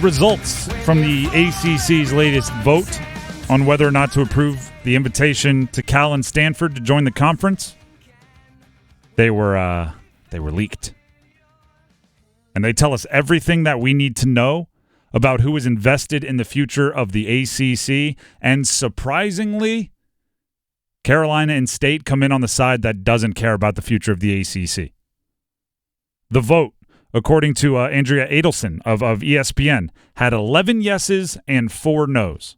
Results from the ACC's latest vote on whether or not to approve the invitation to Cal and Stanford to join the conference. They were leaked. And they tell us everything that we need to know about who is invested in the future of the ACC. And surprisingly, Carolina and State come in on the side that doesn't care about the future of the ACC. The vote, according to Andrea Adelson of ESPN, had 11 yeses and 4 nos.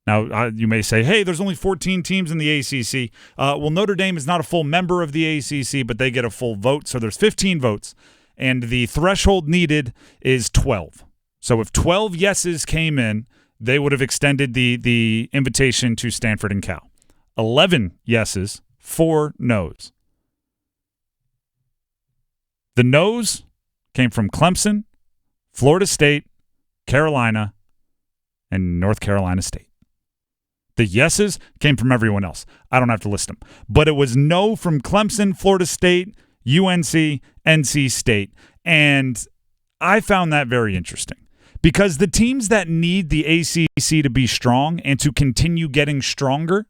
Now, you may say, hey, there's only 14 teams in the ACC. Well, Notre Dame is not a full member of the ACC, but they get a full vote. So there's 15 votes, and the threshold needed is 12. So if 12 yeses came in, they would have extended the invitation to Stanford and Cal. 11 yeses, 4 nos. The no's came from Clemson, Florida State, Carolina, and North Carolina State. The yeses came from everyone else. I don't have to list them. But it was no from Clemson, Florida State, UNC, NC State. And I found that very interesting because the teams that need the ACC to be strong and to continue getting stronger,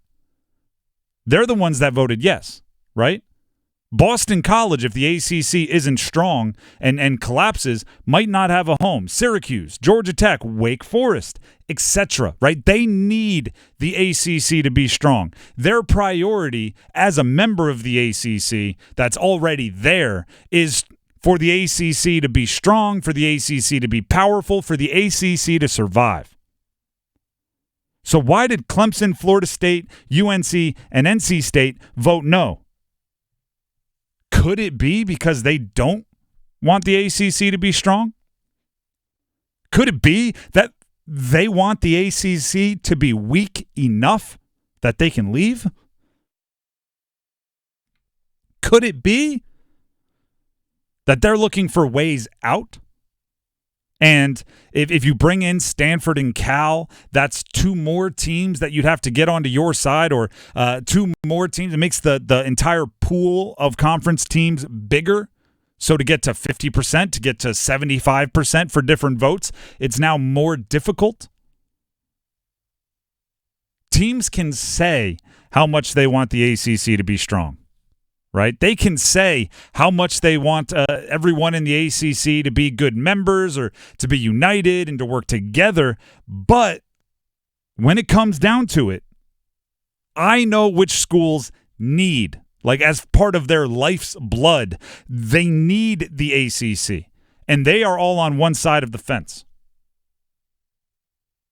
they're the ones that voted yes, right? Boston College, if the ACC isn't strong and collapses, might not have a home. Syracuse, Georgia Tech, Wake Forest, etc., right? They need the ACC to be strong. Their priority as a member of the ACC that's already there is for the ACC to be strong, for the ACC to be powerful, for the ACC to survive. So why did Clemson, Florida State, UNC, and NC State vote no? Could it be because they don't want the ACC to be strong? Could it be that they want the ACC to be weak enough that they can leave? Could it be that they're looking for ways out? And if you bring in Stanford and Cal, that's 2 more teams that you'd have to get onto your side, or 2 more teams. It makes the entire pool of conference teams bigger. So to get to 50%, to get to 75% for different votes, it's now more difficult. Teams can say how much they want the ACC to be strong. Right? They can say how much they want everyone in the ACC to be good members or to be united and to work together. But when it comes down to it, I know which schools need, like as part of their life's blood, they need the ACC. And they are all on one side of the fence.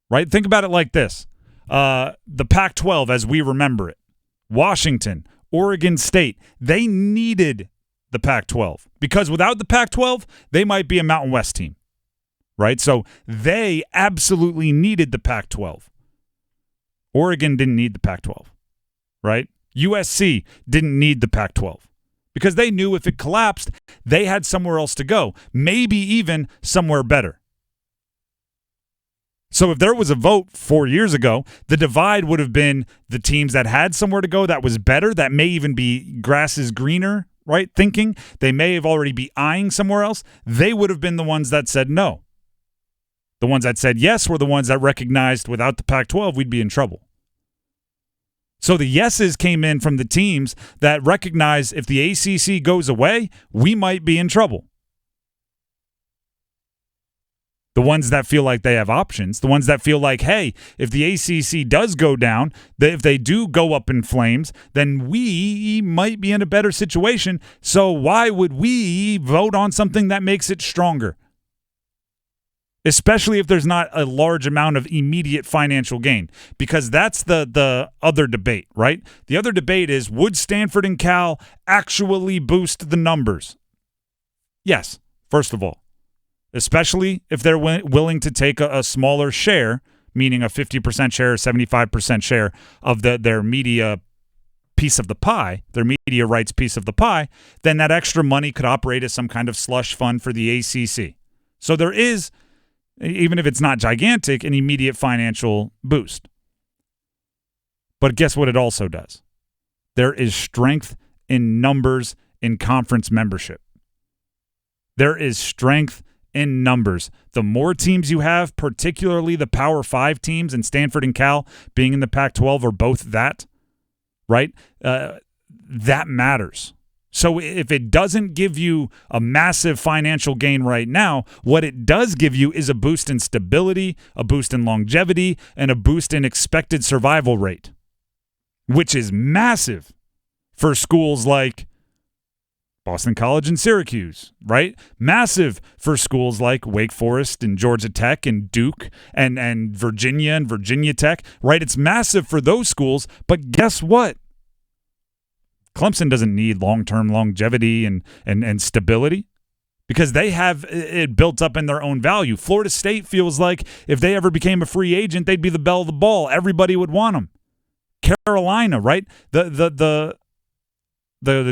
Right? Think about it like this. The Pac-12 as we remember it. Washington, Oregon State, they needed the Pac-12 because without the Pac-12, they might be a Mountain West team, right? So they absolutely needed the Pac-12. Oregon didn't need the Pac-12, right? USC didn't need the Pac-12 because they knew if it collapsed, they had somewhere else to go, maybe even somewhere better. So if there was a vote 4 years ago, the divide would have been the teams that had somewhere to go that was better, that may even be grass is greener, right, thinking. They may have already be eyeing somewhere else. They would have been the ones that said no. The ones that said yes were the ones that recognized without the Pac-12, we'd be in trouble. So the yeses came in from the teams that recognize if the ACC goes away, we might be in trouble. The ones that feel like they have options, the ones that feel like, hey, if the ACC does go down, if they do go up in flames, then we might be in a better situation. So why would we vote on something that makes it stronger? Especially if there's not a large amount of immediate financial gain, because that's the other debate, right? The other debate is, would Stanford and Cal actually boost the numbers? Yes, first of all. Especially if they're willing to take a smaller share, meaning a 50% share or 75% share of their media piece of the pie, their media rights piece of the pie, then that extra money could operate as some kind of slush fund for the ACC. So there is, even if it's not gigantic, an immediate financial boost. But guess what it also does? There is strength in numbers in conference membership. There is strength in numbers. The more teams you have, particularly the Power 5 teams, and Stanford and Cal being in the Pac-12 are both that, right? That matters. So if it doesn't give you a massive financial gain right now, what it does give you is a boost in stability, a boost in longevity, and a boost in expected survival rate, which is massive for schools like Boston College and Syracuse, right? Massive for schools like Wake Forest and Georgia Tech and Duke and Virginia and Virginia Tech, right? It's massive for those schools, but guess what? Clemson doesn't need long-term longevity and stability because they have it built up in their own value. Florida State feels like if they ever became a free agent, they'd be the belle of the ball. Everybody would want them. Carolina, right? The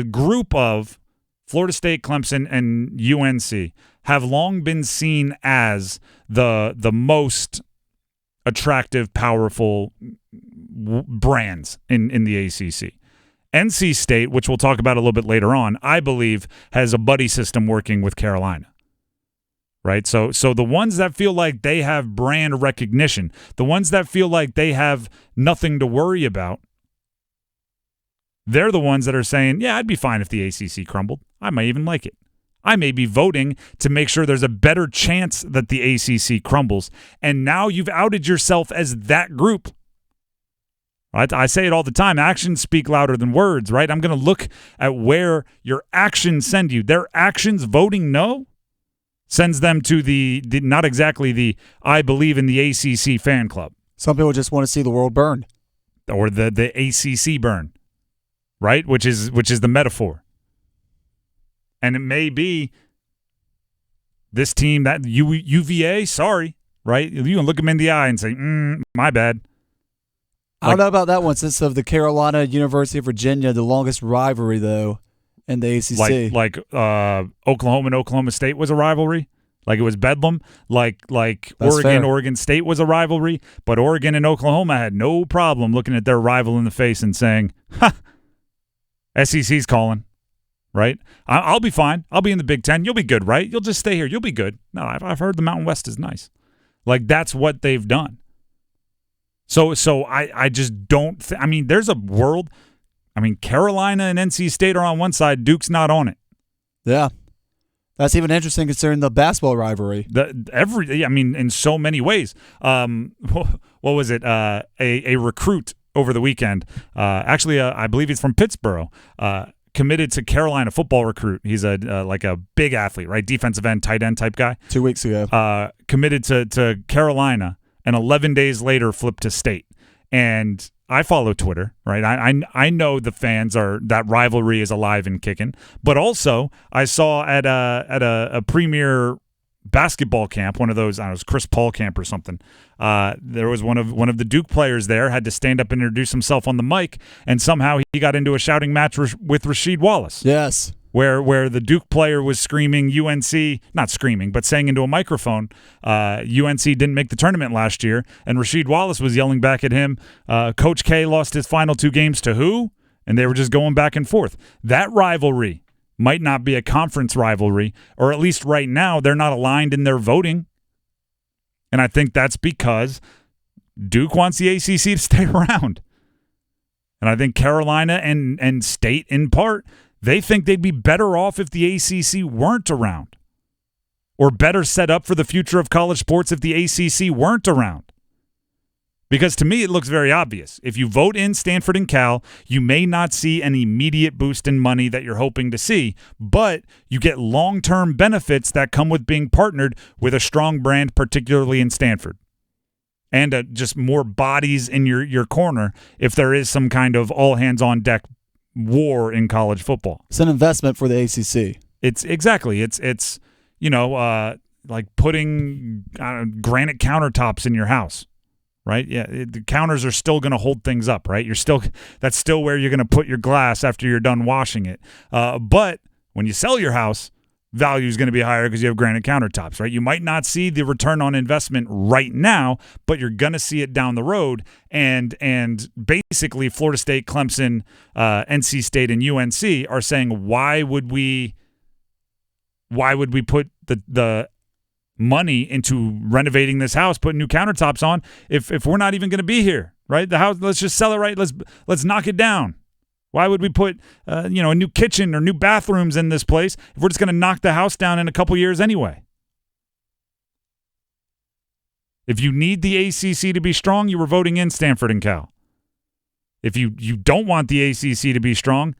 group of Florida State, Clemson, and UNC have long been seen as the most attractive, powerful brands in the ACC. NC State, which we'll talk about a little bit later on, I believe has a buddy system working with Carolina, right? So the ones that feel like they have brand recognition, the ones that feel like they have nothing to worry about, they're the ones that are saying, yeah, I'd be fine if the ACC crumbled. I might even like it. I may be voting to make sure there's a better chance that the ACC crumbles. And now you've outed yourself as that group. Right? I say it all the time. Actions speak louder than words, right? I'm going to look at where your actions send you. Their actions voting no sends them to the not exactly the I believe in the ACC fan club. Some people just want to see the world burn. Or the ACC burn, right? Which is the metaphor. And it may be this team, that UVA, sorry, right? You can look them in the eye and say, my bad. I don't know about that one since of the Carolina, University of Virginia, the longest rivalry, though, in the ACC. Like Oklahoma and Oklahoma State was a rivalry. Like it was Bedlam. Like Oregon State was a rivalry. But Oregon and Oklahoma had no problem looking at their rival in the face and saying, ha, SEC's calling, right? I'll be fine. I'll be in the Big Ten. You'll be good, right? You'll just stay here. You'll be good. No, I've heard the Mountain West is nice. Like that's what they've done. So I just don't I mean, there's a world. I mean, Carolina and NC State are on one side. Duke's not on it. Yeah. That's even interesting considering the basketball rivalry. I mean, in so many ways. What was it? A recruit over the weekend. Actually, I believe he's from Pittsburgh. Committed to Carolina, football recruit. He's like a big athlete, right? Defensive end, tight end type guy. 2 weeks ago. Committed to Carolina. And 11 days later, flipped to State. And I follow Twitter, right? I know the fans that rivalry is alive and kicking. But also, I saw at a premier basketball camp, one of those, I don't know, it was Chris Paul camp or something. There was one of the Duke players there had to stand up and introduce himself on the mic, and somehow he got into a shouting match with Rasheed Wallace. Yes. Where the Duke player was screaming UNC, not screaming, but saying into a microphone, UNC didn't make the tournament last year, and Rasheed Wallace was yelling back at him, Coach K lost his final 2 games to who? And they were just going back and forth. That rivalry might not be a conference rivalry, or at least right now they're not aligned in their voting. And I think that's because Duke wants the ACC to stay around. And I think Carolina and State in part, they think they'd be better off if the ACC weren't around, or better set up for the future of college sports if the ACC weren't around. Because to me, it looks very obvious. If you vote in Stanford and Cal, you may not see an immediate boost in money that you're hoping to see, but you get long-term benefits that come with being partnered with a strong brand, particularly in Stanford. And just more bodies in your corner if there is some kind of all-hands-on-deck war in college football. It's an investment for the ACC. It's like putting granite countertops in your house, right? Yeah, the counters are still going to hold things up, right? That's still where you're going to put your glass after you're done washing it. But when you sell your house, value is going to be higher because you have granite countertops, right? You might not see the return on investment right now, but you're going to see it down the road. And basically, Florida State, Clemson, NC State, and UNC are saying, why would we put the money into renovating this house, putting new countertops on, if we're not even going to be here, right? The house, let's just sell it, right? Let's knock it down. Why would we put a new kitchen or new bathrooms in this place if we're just going to knock the house down in a couple years anyway? If you need the ACC to be strong, you were voting in Stanford and Cal. If you don't want the ACC to be strong,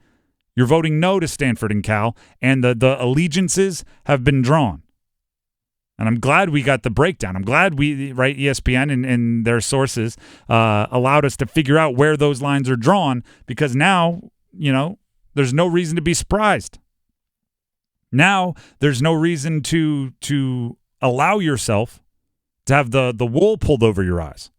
you're voting no to Stanford and Cal, and the allegiances have been drawn. And I'm glad we got the breakdown. I'm glad ESPN and their sources allowed us to figure out where those lines are drawn, because now, there's no reason to be surprised. Now there's no reason to allow yourself to have the wool pulled over your eyes.